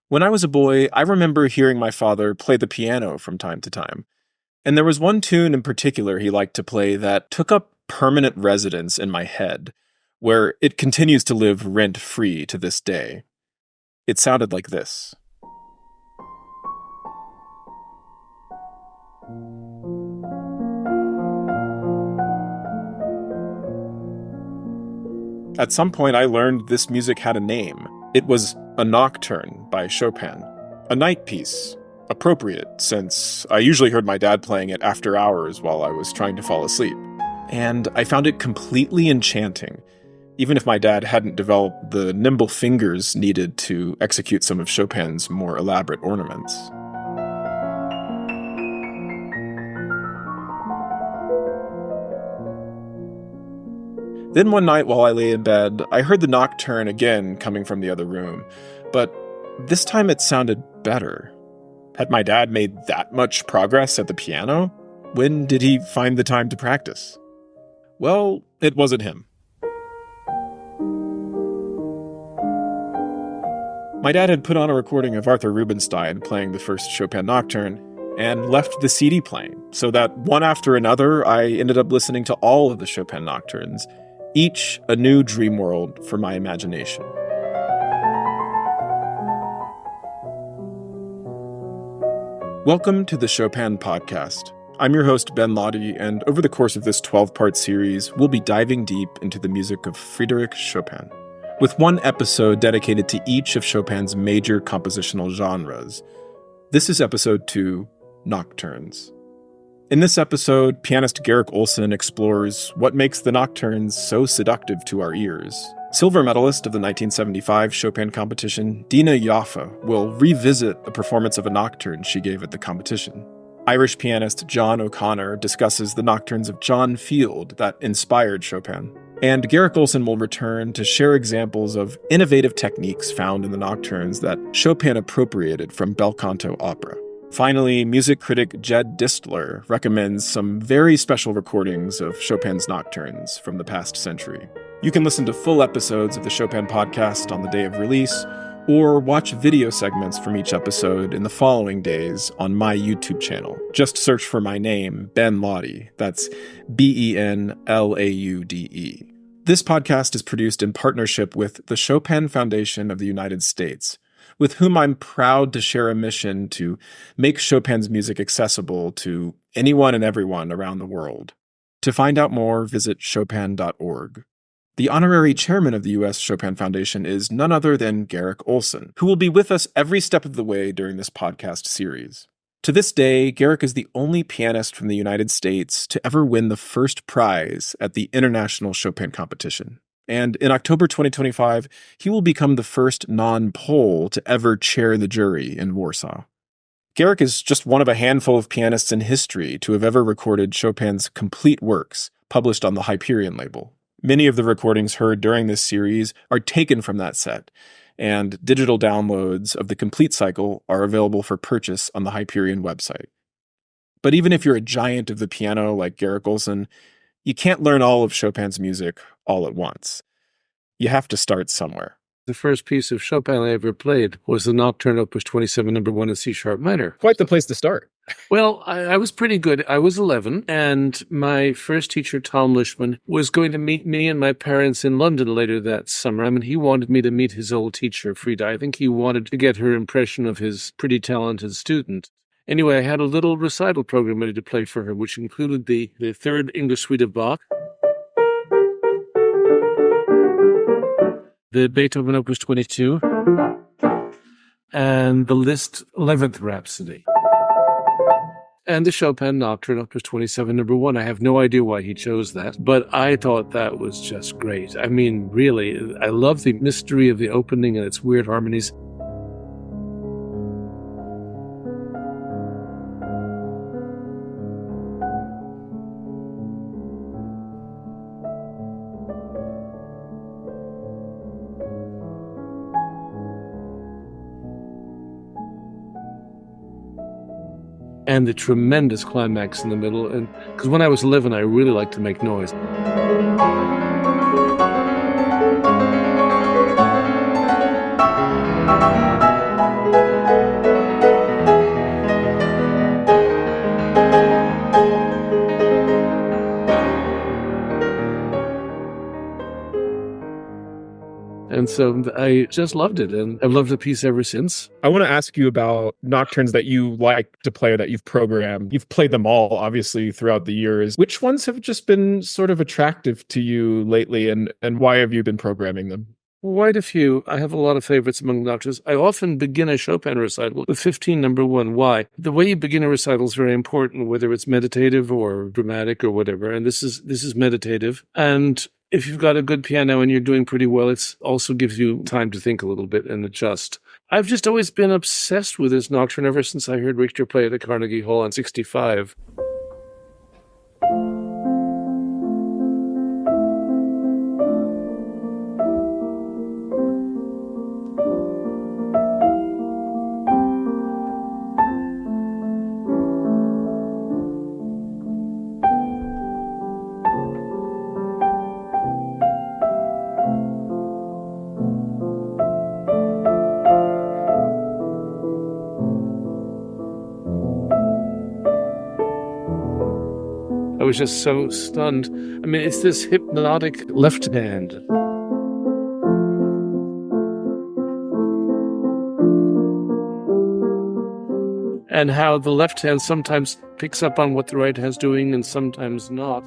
When I was a boy, I remember hearing my father play the piano from time to time. And there was one tune in particular he liked to play that took up permanent residence in my head, where it continues to live rent-free to this day. It sounded like this. At some point, I learned this music had a name. It was a Nocturne by Chopin, a night piece. Appropriate, since I usually heard my dad playing it after hours while I was trying to fall asleep. And I found it completely enchanting, even if my dad hadn't developed the nimble fingers needed to execute some of Chopin's more elaborate ornaments. Then one night while I lay in bed, I heard the Nocturne again coming from the other room, but this time it sounded better. Had my dad made that much progress at the piano? When did he find the time to practice? Well, it wasn't him. My dad had put on a recording of Arthur Rubinstein playing the first Chopin Nocturne and left the CD playing, so that one after another I ended up listening to all of the Chopin Nocturnes, each a new dream world for my imagination. Welcome to the Chopin Podcast. I'm your host, Ben Laude, and over the course of this 12-part series, we'll be diving deep into the music of Frédéric Chopin, with one episode dedicated to each of Chopin's major compositional genres. This is episode 2, Nocturnes. In this episode, pianist Garrick Ohlsson explores what makes the Nocturnes so seductive to our ears. Silver medalist of the 1975 Chopin Competition, Dina Joffe will revisit a performance of a nocturne she gave at the competition. Irish pianist John O'Connor discusses the nocturnes of John Field that inspired Chopin. And Garrick Ohlsson will return to share examples of innovative techniques found in the nocturnes that Chopin appropriated from Bel Canto opera. Finally, music critic Jed Distler recommends some very special recordings of Chopin's nocturnes from the past century. You can listen to full episodes of the Chopin podcast on the day of release, or watch video segments from each episode in the following days on my YouTube channel. Just search for my name, Ben Laude. That's BenLaude. This podcast is produced in partnership with the Chopin Foundation of the United States, with whom I'm proud to share a mission to make Chopin's music accessible to anyone and everyone around the world. To find out more, visit chopin.org. The honorary chairman of the U.S. Chopin Foundation is none other than Garrick Ohlsson, who will be with us every step of the way during this podcast series. To this day, Garrick is the only pianist from the United States to ever win the first prize at the International Chopin Competition. And in October 2025, he will become the first non-Pole to ever chair the jury in Warsaw. Garrick is just one of a handful of pianists in history to have ever recorded Chopin's complete works, published on the Hyperion label. Many of the recordings heard during this series are taken from that set, and digital downloads of the complete cycle are available for purchase on the Hyperion website. But even if you're a giant of the piano like Garrick Ohlsson, you can't learn all of Chopin's music all at once. You have to start somewhere. The first piece of Chopin I ever played was the Nocturne Opus 27, number 1 in C-sharp minor. Quite the place to start. Well, I was pretty good. I was 11, and my first teacher, Tom Lishman, was going to meet me and my parents in London later that summer. I mean, he wanted me to meet his old teacher, Frida. I think he wanted to get her impression of his pretty talented student. Anyway, I had a little recital program ready to play for her, which included the third English suite of Bach, the Beethoven Opus 22, and the Liszt 11th Rhapsody, and the Chopin Nocturne Opus 27, number 1. I have no idea why he chose that, but I thought that was just great. I mean, really, I love the mystery of the opening and its weird harmonies. And the tremendous climax in the middle. And because when I was 11, I really liked to make noise. And so I just loved it, and I've loved the piece ever since. I want to ask you about nocturnes that you like to play or that you've programmed. You've played them all, obviously, throughout the years. Which ones have just been sort of attractive to you lately, and why have you been programming them? Quite a few. I have a lot of favorites among nocturnes. I often begin a Chopin recital with 15 number 1. Why? The way you begin a recital is very important, whether it's meditative or dramatic or whatever. And this is meditative. And if you've got a good piano and you're doing pretty well, it also gives you time to think a little bit and adjust. I've just always been obsessed with this nocturne ever since I heard Richter play it at Carnegie Hall in '65. I was just so stunned. I mean, it's this hypnotic left hand. And how the left hand sometimes picks up on what the right hand's doing and sometimes not.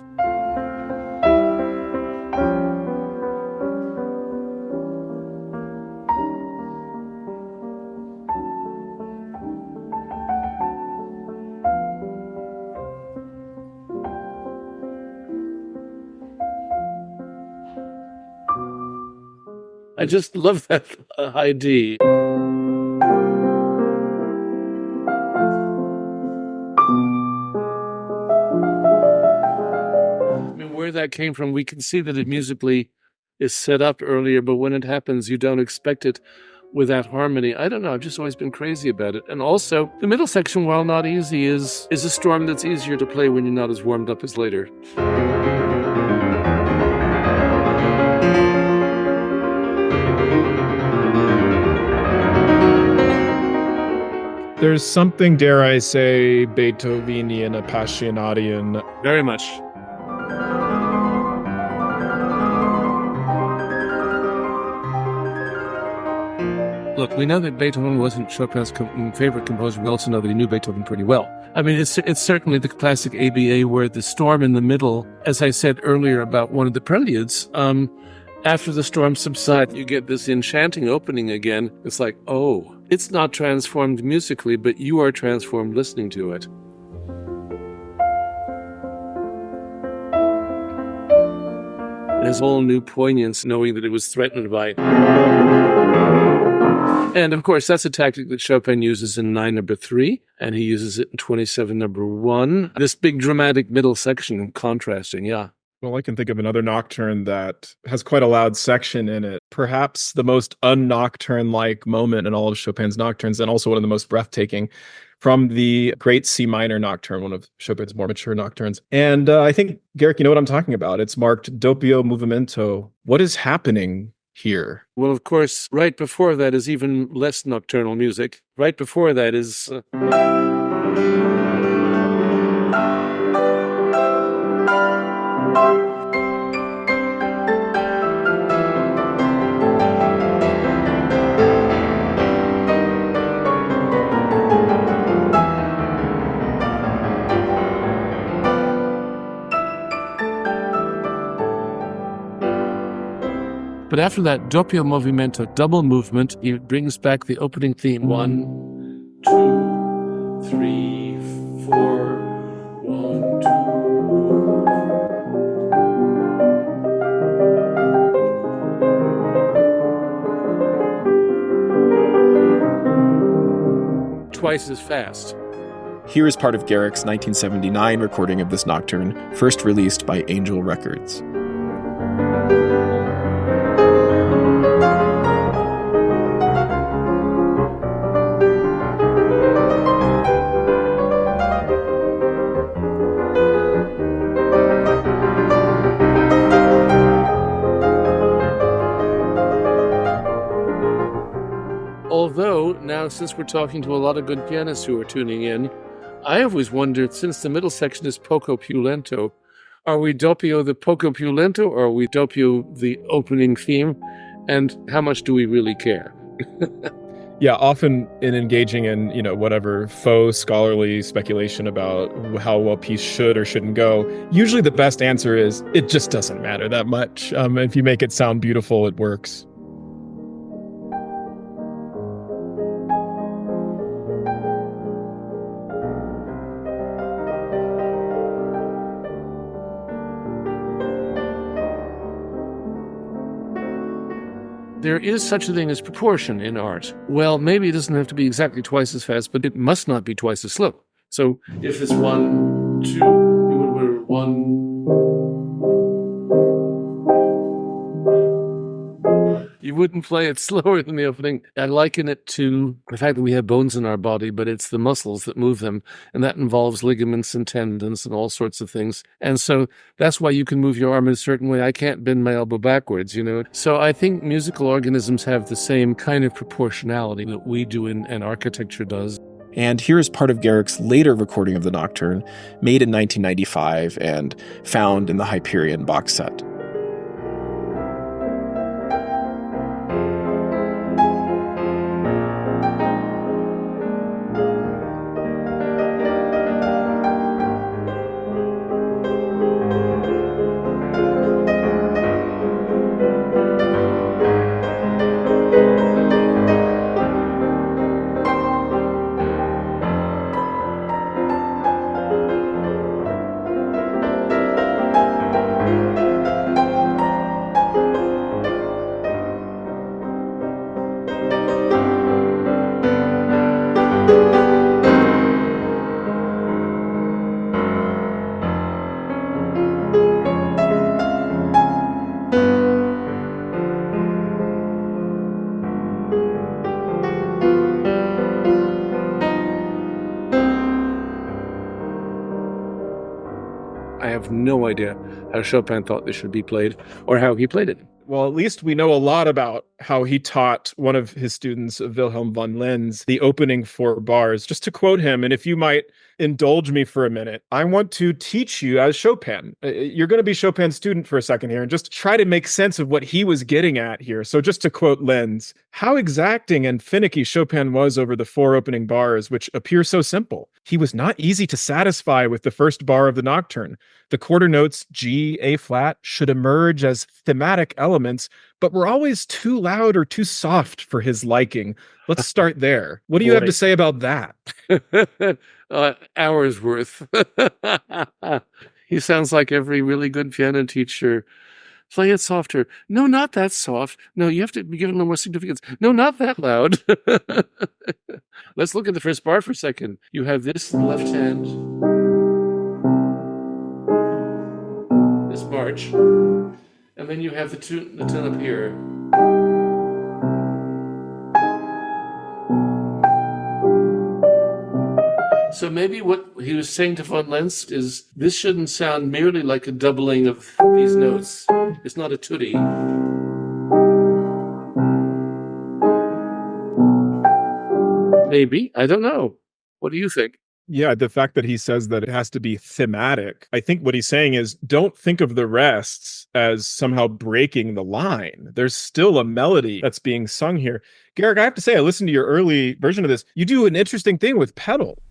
I just love that high D. I mean, where that came from, we can see that it musically is set up earlier, but when it happens, you don't expect it with that harmony. I don't know, I've just always been crazy about it. And also, the middle section, while not easy, is a storm that's easier to play when you're not as warmed up as later. There's something, dare I say, Beethovenian, Appassionatian. Very much. Look, we know that Beethoven wasn't Chopin's favorite composer. We also know that he knew Beethoven pretty well. I mean, it's certainly the classic ABA where the storm in the middle, as I said earlier about one of the preludes, after the storm subsides, you get this enchanting opening again. It's like, oh, it's not transformed musically, but you are transformed listening to it. It has all new poignance knowing that it was threatened by. And of course, that's a tactic that Chopin uses in 9 number 3, and he uses it in 27 number 1. This big dramatic middle section contrasting, yeah. Well, I can think of another nocturne that has quite a loud section in it. Perhaps the most un-nocturne-like moment in all of Chopin's nocturnes, and also one of the most breathtaking, from the great C minor nocturne, one of Chopin's more mature nocturnes. And I think, Garrick, you know what I'm talking about. It's marked doppio movimento. What is happening here? Well, of course, right before that is even less nocturnal music. Right before that is... But after that doppio movimento, double movement, it brings back the opening theme. 1, 2, 3, 4, 1, 2. Twice as fast. Here is part of Garrick's 1979 recording of this nocturne, first released by Angel Records. Although, now since we're talking to a lot of good pianists who are tuning in, I always wondered, since the middle section is poco più lento, are we doppio the poco più lento or are we doppio the opening theme? And how much do we really care? Yeah, often in engaging in, whatever faux scholarly speculation about how well a piece should or shouldn't go, usually the best answer is it just doesn't matter that much. If you make it sound beautiful, it works. There is such a thing as proportion in art. Well, maybe it doesn't have to be exactly twice as fast, but it must not be twice as slow. So if it's 1, 2, you would wear 1. You wouldn't play it slower than the opening. I liken it to the fact that we have bones in our body, but it's the muscles that move them. And that involves ligaments and tendons and all sorts of things. And so that's why you can move your arm in a certain way. I can't bend my elbow backwards, So I think musical organisms have the same kind of proportionality that we do and architecture does. And here is part of Garrick's later recording of the Nocturne, made in 1995 and found in the Hyperion box set. I have no idea how Chopin thought this should be played or how he played it. Well, at least we know a lot about how he taught one of his students, Wilhelm von Lenz, the opening 4 bars. Just to quote him, and if you might indulge me for a minute, I want to teach you as Chopin. You're going to be Chopin's student for a second here and just try to make sense of what he was getting at here. So just to quote Lenz, how exacting and finicky Chopin was over the 4 opening bars, which appear so simple. He was not easy to satisfy with the first bar of the Nocturne. The quarter notes G, A flat should emerge as thematic elements, but were always too loud or too soft for his liking. Let's start there. What do you have to say about that? Hours worth. He sounds like every really good piano teacher. Play it softer. No, not that soft. No, you have to be given a little more significance. No, not that loud. Let's look at the first bar for a second. You have this left hand, this march, and then you have the tune up here. So maybe what he was saying to von Lenz is this shouldn't sound merely like a doubling of these notes. It's not a tutti. Maybe. I don't know. What do you think? Yeah, the fact that he says that it has to be thematic. I think what he's saying is don't think of the rests as somehow breaking the line. There's still a melody that's being sung here. Garrick, I have to say, I listened to your early version of this. You do an interesting thing with pedal.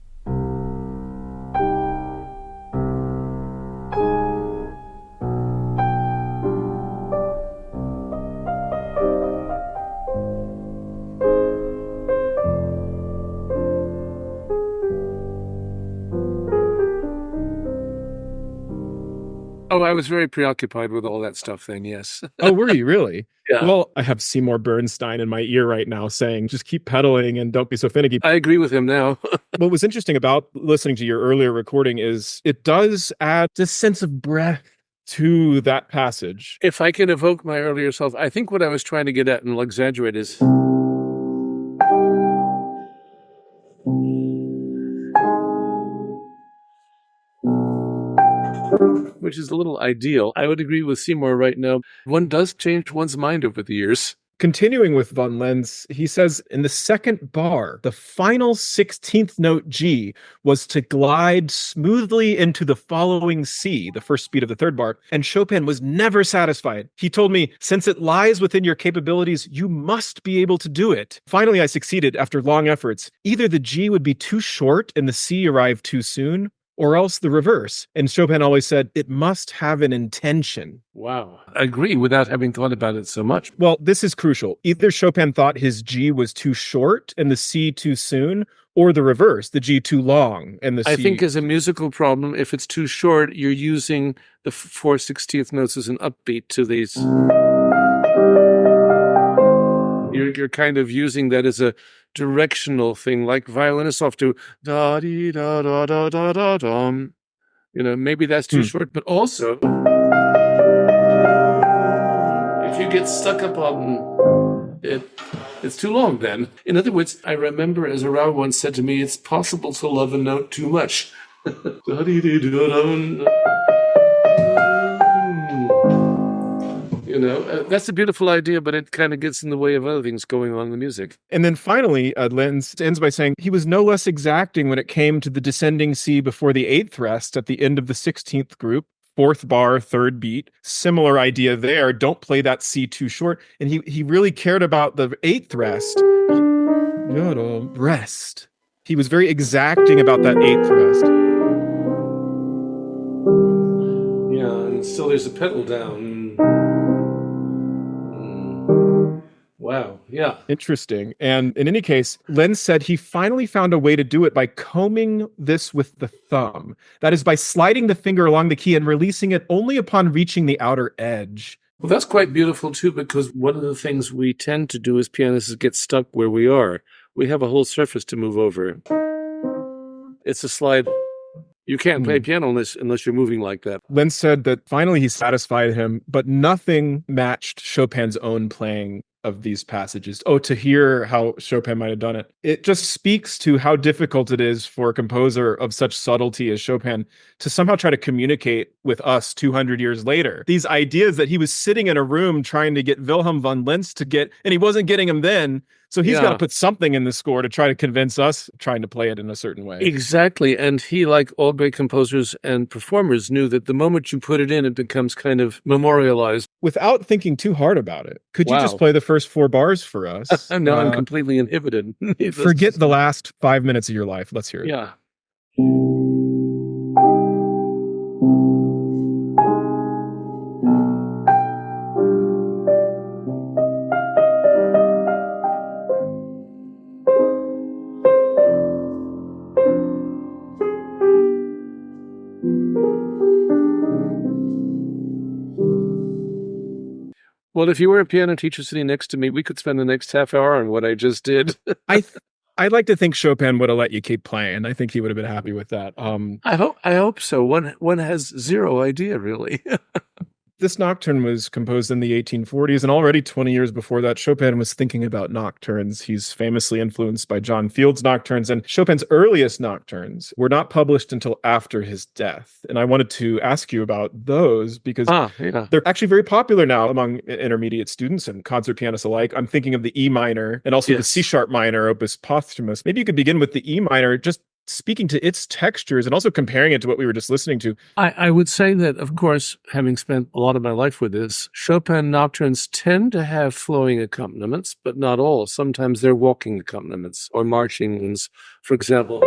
Oh, I was very preoccupied with all that stuff then, yes. Oh, were you really? Yeah. Well, I have Seymour Bernstein in my ear right now saying, just keep pedaling and don't be so finicky. I agree with him now. What was interesting about listening to your earlier recording is it does add this sense of breath to that passage. If I can evoke my earlier self, I think what I was trying to get at, and I'll exaggerate, is which is a little ideal. I would agree with Seymour right now. One does change one's mind over the years. Continuing with von Lenz, he says in the second bar, the final 16th note G was to glide smoothly into the following C, the first beat of the third bar, and Chopin was never satisfied. He told me, since it lies within your capabilities, you must be able to do it. Finally, I succeeded after long efforts. Either the G would be too short and the C arrived too soon, or else the reverse. And Chopin always said, it must have an intention. Wow. I agree without having thought about it so much. Well, this is crucial. Either Chopin thought his G was too short and the C too soon, or the reverse, the G too long and the C... I think as a musical problem, if it's too short, you're using the 4/16th notes as an upbeat to these. You're kind of using that as a directional thing, like violinists often do da dee da da da da da dum. Maybe that's too short, but also if you get stuck up on it, it's too long then. In other words, I remember as a rabbi once said to me, it's possible to love a note too much. That's a beautiful idea, but it kind of gets in the way of other things going on in the music. And then finally, Lenz ends by saying he was no less exacting when it came to the descending C before the eighth rest at the end of the 16th group. Fourth bar, third beat. Similar idea there. Don't play that C too short. And he really cared about the eighth rest. Rest. He was very exacting about that eighth rest. Yeah, and still there's a pedal down. Wow, yeah. Interesting. And in any case, Lenz said he finally found a way to do it by combing this with the thumb. That is, by sliding the finger along the key and releasing it only upon reaching the outer edge. Well, that's quite beautiful, too, because one of the things we tend to do as pianists is get stuck where we are. We have a whole surface to move over. It's a slide. You can't play piano unless you're moving like that. Lenz said that finally he satisfied him, but nothing matched Chopin's own playing of these passages. Oh, to hear how Chopin might have done it. It just speaks to how difficult it is for a composer of such subtlety as Chopin to somehow try to communicate with us 200 years later. These ideas that he was sitting in a room trying to get Wilhelm von Lenz to get, and he wasn't getting him then. So he's got to put something in the score to try to convince us trying to play it in a certain way. Exactly. And he, like all great composers and performers, knew that the moment you put it in, it becomes kind of memorialized. Without thinking too hard about it. Could you just play the first four bars for us? No, I'm completely inhibited. Forget the last 5 minutes of your life. Let's hear it. Yeah. Well, if you were a piano teacher sitting next to me, we could spend the next half hour on what I just did. I'd like to think Chopin would have let you keep playing. I think he would have been happy with that. I hope so. One has zero idea, really. This nocturne was composed in the 1840s, and already 20 years before that, Chopin was thinking about nocturnes. He's famously influenced by John Field's nocturnes, and Chopin's earliest nocturnes were not published until after his death. And I wanted to ask you about those because they're actually very popular now among intermediate students and concert pianists alike. I'm thinking of the E minor and also the C sharp minor, opus posthumus. Maybe you could begin with the E minor, just speaking to its textures and also comparing it to what we were just listening to. I would say that, of course, having spent a lot of my life with this, Chopin nocturnes tend to have flowing accompaniments, but not all. Sometimes they're walking accompaniments or marching ones. For example,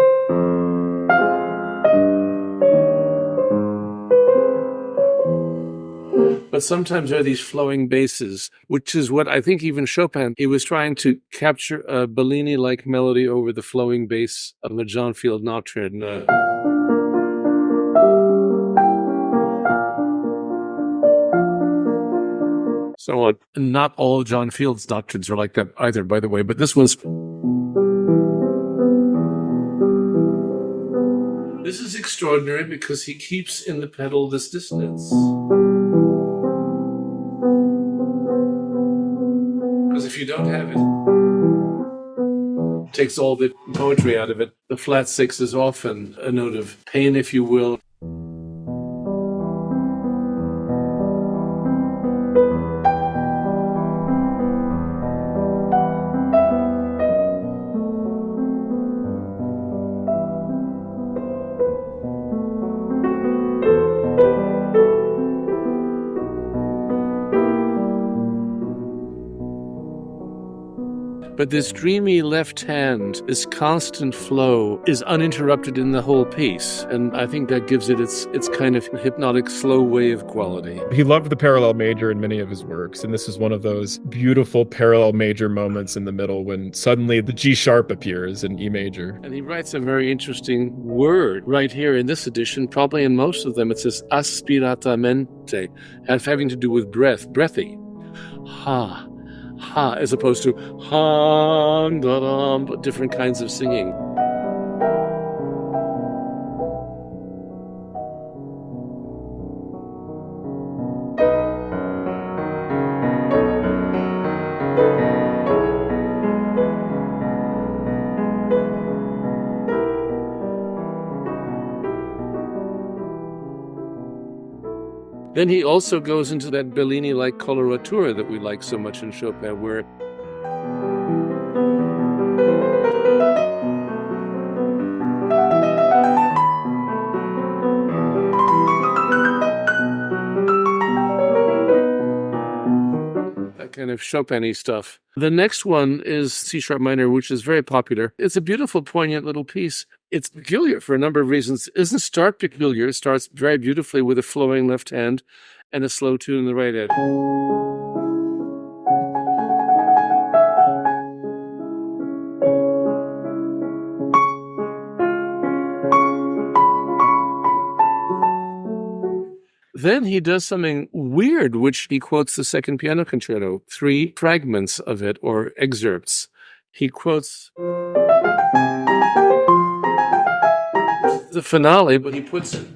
but sometimes there are these flowing basses, which is what I think even Chopin, he was trying to capture a Bellini-like melody over the flowing bass of the John Field nocturne. So on. Not all John Field's nocturnes are like that either, by the way, but this one's... This is extraordinary because he keeps in the pedal this dissonance. Because if you don't have it, it takes all the poetry out of it. The flat six is often a note of pain, if you will. But this dreamy left hand, this constant flow, is uninterrupted in the whole piece. And I think that gives it its kind of hypnotic, slow wave quality. He loved the parallel major in many of his works, and this is one of those beautiful parallel major moments in the middle when suddenly the G sharp appears in E major. And he writes a very interesting word right here in this edition, probably in most of them. It says aspiratamente, having to do with breath, breathy. Ha, ha, as opposed to ha, da-dum, but different kinds of singing. Then he also goes into that Bellini-like coloratura that we like so much in Chopin, where that kind of Chopin-y stuff. The next one is C-sharp minor, which is very popular. It's a beautiful, poignant little piece. It's peculiar for a number of reasons. It doesn't start peculiar. It starts very beautifully with a flowing left hand and a slow tune in the right hand. Then he does something weird, which he quotes the second piano concerto, 3 fragments of it, or excerpts. He quotes the finale, but he puts it.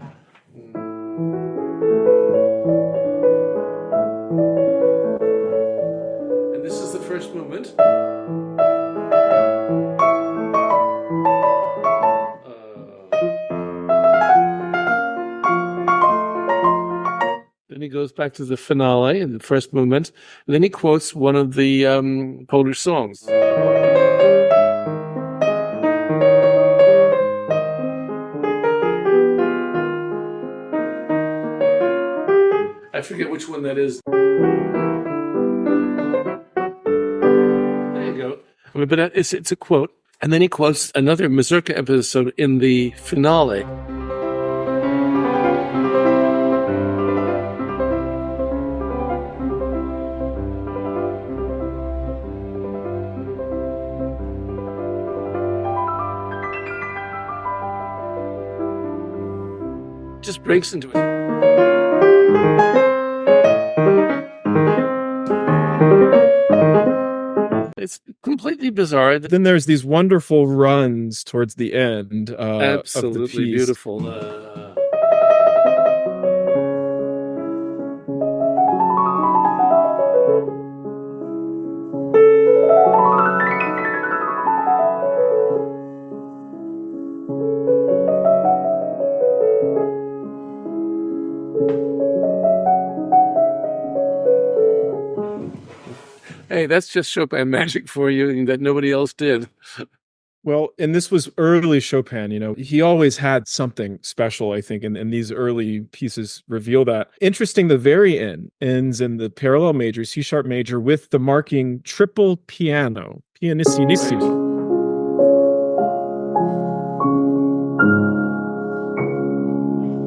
And this is the first movement. Then he goes back to the finale in the first movement. And then he quotes one of the Polish songs. I forget which one that is. There you go. But it's a quote. And then he quotes another mazurka episode in the finale. Just breaks into it. It's completely bizarre. Then there's these wonderful runs towards the end Absolutely of the piece. Beautiful. Hey, that's just Chopin magic for you, and that nobody else did. Well, and this was early Chopin, you know, he always had something special, I think, and these early pieces reveal that. Interesting, the very end ends in the parallel major, C-sharp major, with the marking triple piano, pianissimissimo.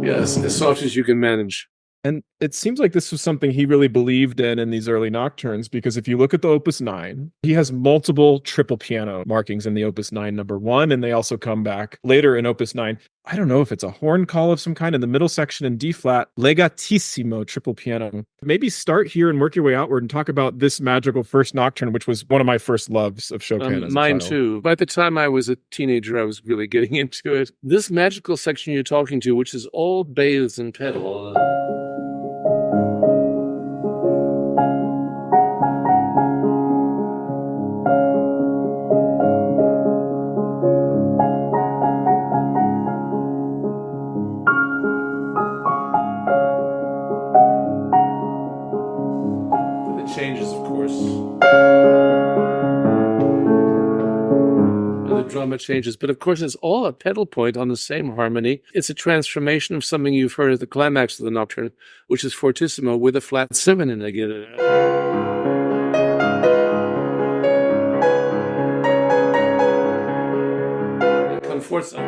Yes, as soft as you can manage. And it seems like this was something he really believed in these early nocturnes, because if you look at the Opus 9, he has multiple triple piano markings in the Opus 9 number 1, and they also come back later in Opus 9. I don't know if it's a horn call of some kind in the middle section in D flat, legatissimo triple piano. Maybe start here and work your way outward and talk about this magical first nocturne, which was one of my first loves of Chopin as a mine child. too. By the time I was a teenager, I was really getting into it. This magical section you're talking to, which is all bathed in pedal. Changes, of course. And the drama changes. But of course, it's all a pedal point on the same harmony. It's a transformation of something you've heard at the climax of the Nocturne, which is fortissimo with a flat 7 in it again. forza.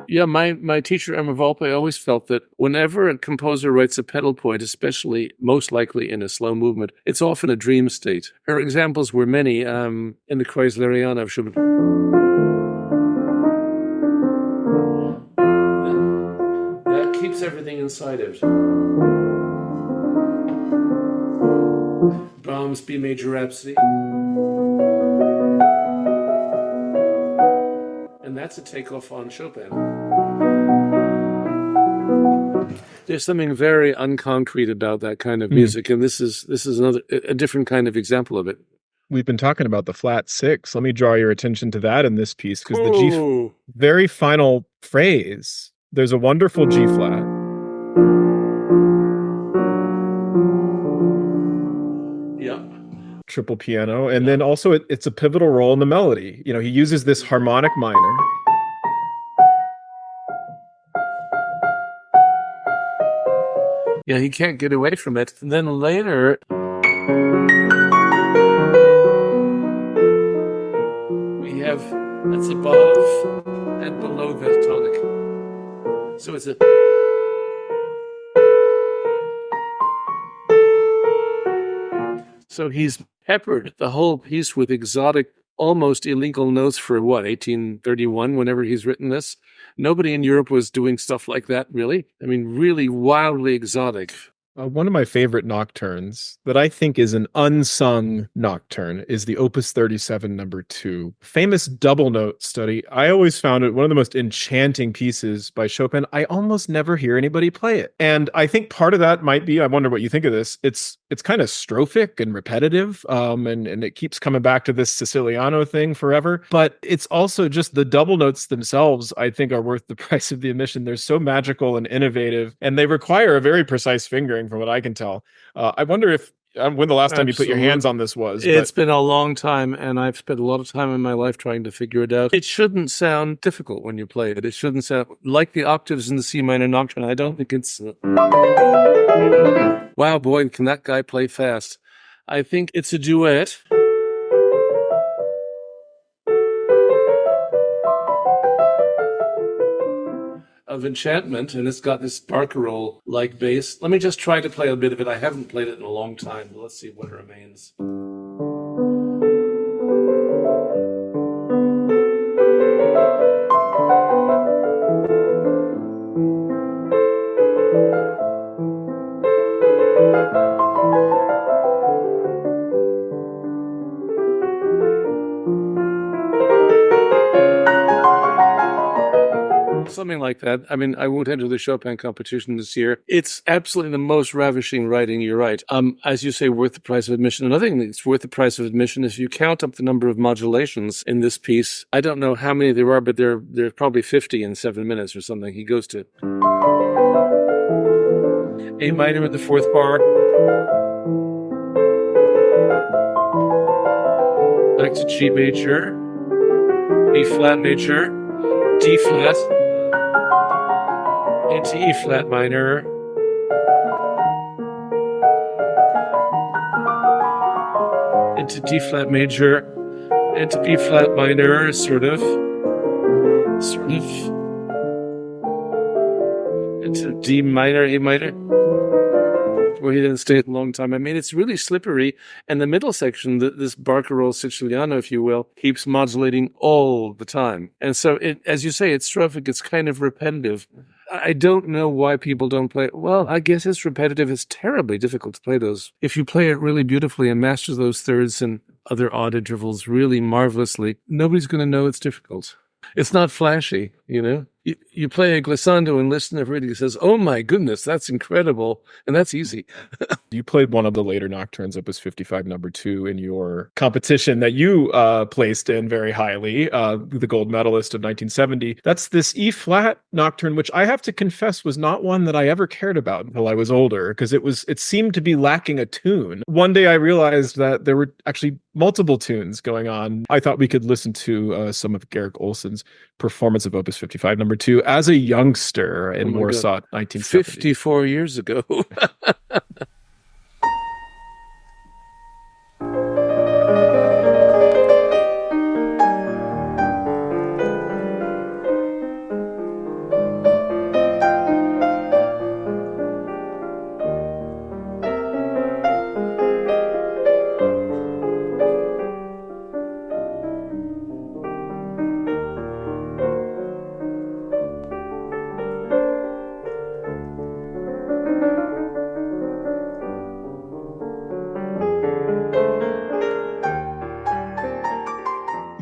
Yeah, my teacher, Emma Volpe, always felt that whenever a composer writes a pedal point, especially most likely in a slow movement, it's often a dream state. Her examples were many in the Kreisleriana of Chopin. That keeps everything inside it. Brahms' B major Rhapsody. And that's a takeoff on Chopin. There's something very unconcrete about that kind of music, and this is a different kind of example of it. We've been talking about the flat six. Let me draw your attention to that in this piece, because the very final phrase, there's a wonderful G flat. Yeah. Triple piano, and then also it's a pivotal role in the melody. You know, he uses this harmonic minor. Yeah, he can't get away from it. And then later, we have that's above and below that tonic. So it's a. So he's peppered the whole piece with exotic, almost illegal notes for 1831, whenever he's written this. Nobody in Europe was doing stuff like that, really. I mean, really wildly exotic. One of my favorite nocturnes that I think is an unsung nocturne is the Opus 37 number 2. Famous double note study. I always found it one of the most enchanting pieces by Chopin. I almost never hear anybody play it. And I think part of that might be, I wonder what you think of this, it's kind of strophic and repetitive, and it keeps coming back to this Siciliano thing forever. But it's also just the double notes themselves, I think, are worth the price of the admission. They're so magical and innovative, and they require a very precise fingering from what I can tell. I wonder if when the last time you put your hands on this was. It's been a long time, and I've spent a lot of time in my life trying to figure it out. It shouldn't sound difficult when you play it. It shouldn't sound like the octaves in the C minor nocturne. I don't think it's... Wow, boy, can that guy play fast. I think it's a duet. Of enchantment, and it's got this barcarolle-like bass. Let me just try to play a bit of it. I haven't played it in a long time, but let's see what remains. Something like that. I mean, I won't enter the Chopin competition this year. It's absolutely the most ravishing writing, you're right. As you say, worth the price of admission. Another thing that's worth the price of admission is if you count up the number of modulations in this piece. I don't know how many there are, but there are probably 50 in 7 minutes or something. He goes to A minor at the 4th bar. Back to G major, B flat major, D flat, into E flat minor, into D flat major, into B flat minor, sort of, into D minor, A minor, where he didn't stay a long time. I mean, it's really slippery, and the middle section, this barcarolle siciliano, if you will, keeps modulating all the time. And so, as you say, it's strophic, it's kind of repetitive. I don't know why people don't play it. Well, I guess it's repetitive. It's terribly difficult to play those. If you play it really beautifully and master those thirds and other odd intervals really marvelously, nobody's going to know it's difficult. It's not flashy, you know? You play a glissando and listen to everybody says, oh my goodness, that's incredible. And that's easy. You played one of the later nocturnes, Opus 55 number 2, in your competition that you placed in very highly, the gold medalist of 1970. That's this E flat nocturne, which I have to confess was not one that I ever cared about until I was older, because it seemed to be lacking a tune. One day I realized that there were actually multiple tunes going on. I thought we could listen to some of Garrick Ohlsson's performance of Opus 55 number 2 as a youngster in Warsaw, 1970. 54 years ago.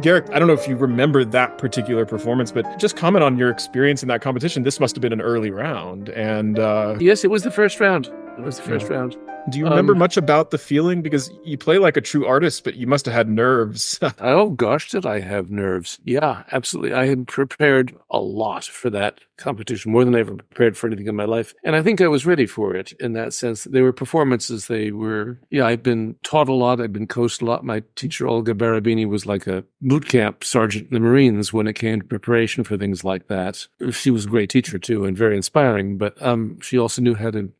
Garrick, I don't know if you remember that particular performance, but just comment on your experience in that competition. This must have been an early round. And yes, it was the first round. It was the first round. Do you remember much about the feeling? Because you play like a true artist, but you must have had nerves. Oh, gosh, did I have nerves? Yeah, absolutely. I had prepared a lot for that competition, more than I ever prepared for anything in my life. And I think I was ready for it in that sense. They were performances. I've been taught a lot. I've been coached a lot. My teacher, Olga Barabini, was like a boot camp sergeant in the Marines when it came to preparation for things like that. She was a great teacher, too, and very inspiring. But she also knew how to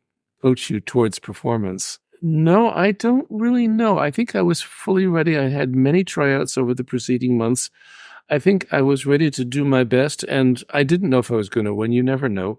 coach you towards performance. No, I don't really know. I think I was fully ready. I had many tryouts over the preceding months. I think I was ready to do my best, and I didn't know if I was going to win. You never know.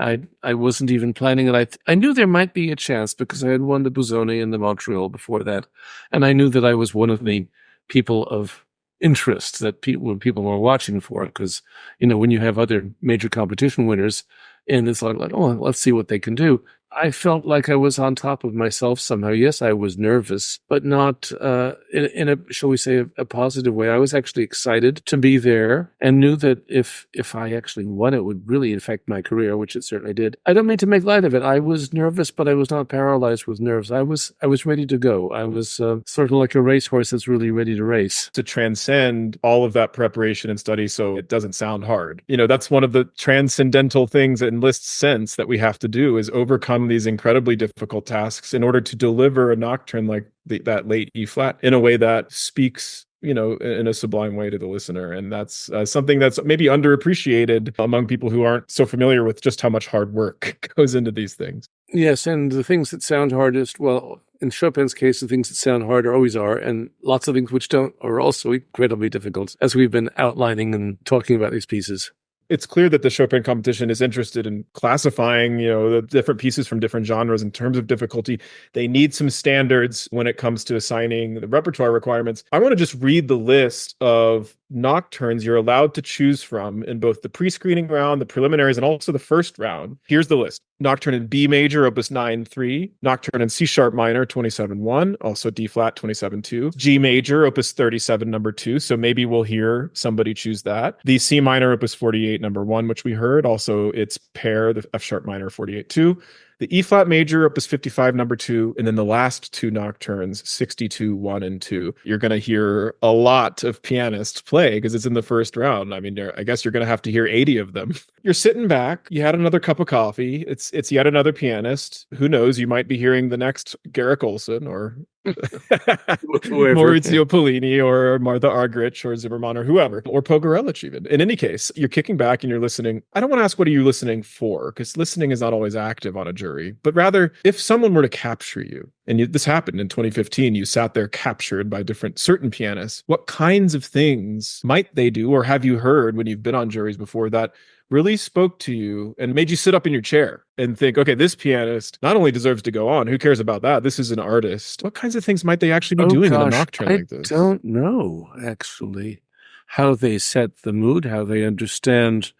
I wasn't even planning it. I knew there might be a chance because I had won the Busoni and the Montreal before that, and I knew that I was one of the people of interest that people were watching for, because, when you have other major competition winners, and it's like, oh, let's see what they can do. I felt like I was on top of myself somehow. Yes, I was nervous, but not in a, shall we say, a positive way. I was actually excited to be there and knew that if I actually won, it would really affect my career, which it certainly did. I don't mean to make light of it. I was nervous, but I was not paralyzed with nerves. I was ready to go. I was sort of like a racehorse that's really ready to race. To transcend all of that preparation and study so it doesn't sound hard. That's one of the transcendental things that enlists sense that we have to do, is overcome these incredibly difficult tasks in order to deliver a nocturne like that late E flat in a way that speaks, in a sublime way to the listener. And that's something that's maybe underappreciated among people who aren't so familiar with just how much hard work goes into these things. Yes, and the things that sound hardest, well, in Chopin's case, the things that sound hard always are, and lots of things which don't are also incredibly difficult, as we've been outlining and talking about these pieces. It's clear that the Chopin competition is interested in classifying, the different pieces from different genres in terms of difficulty. They need some standards when it comes to assigning the repertoire requirements. I want to just read the list of nocturnes you're allowed to choose from in both the pre-screening round, the preliminaries, and also the first round. Here's the list. Nocturne in B major, opus 9-3. Nocturne in C sharp minor, 27-1. Also D flat, 27-2. G major, opus 37, number 2. So maybe we'll hear somebody choose that. The C minor, opus 48, number 1, which we heard. Also its pair, the F sharp minor, 48-2. The E flat major, opus 55, number 2, and then the last two nocturnes, 62, 1 and 2. You're going to hear a lot of pianists play because it's in the first round. I mean, I guess you're going to have to hear 80 of them. You're sitting back, you had another cup of coffee, it's yet another pianist. Who knows, you might be hearing the next Garrick Ohlsson or Maurizio Pollini or Martha Argerich or Zimmermann or whoever, or Pogorelich even. In any case, you're kicking back and you're listening. I don't want to ask what are you listening for, because listening is not always active on a jury, but rather if someone were to capture you, and this happened in 2015, you sat there captured by certain pianists, what kinds of things might they do, or have you heard when you've been on juries before that really spoke to you and made you sit up in your chair and think, okay, this pianist not only deserves to go on, who cares about that? This is an artist. What kinds of things might they actually be doing in a nocturne like this? I don't know, actually, how they set the mood, how they understand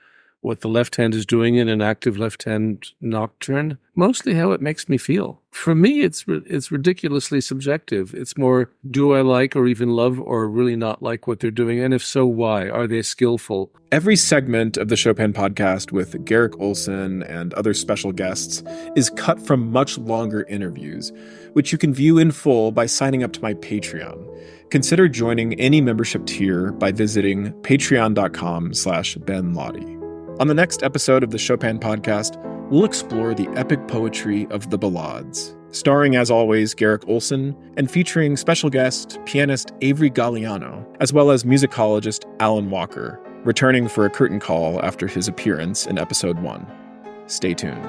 what the left hand is doing in an active left hand nocturne, mostly how it makes me feel. For me, it's ridiculously subjective. It's more, do I like or even love or really not like what they're doing? And if so, why? Are they skillful? Every segment of the Chopin podcast with Garrick Ohlsson and other special guests is cut from much longer interviews, which you can view in full by signing up to my Patreon. Consider joining any membership tier by visiting patreon.com/Ben Laude. On the next episode of the Chopin podcast, we'll explore the epic poetry of the ballades, starring, as always, Garrick Ohlsson, and featuring special guest pianist Avery Galliano, as well as musicologist Alan Walker, returning for a curtain call after his appearance in episode 1. Stay tuned.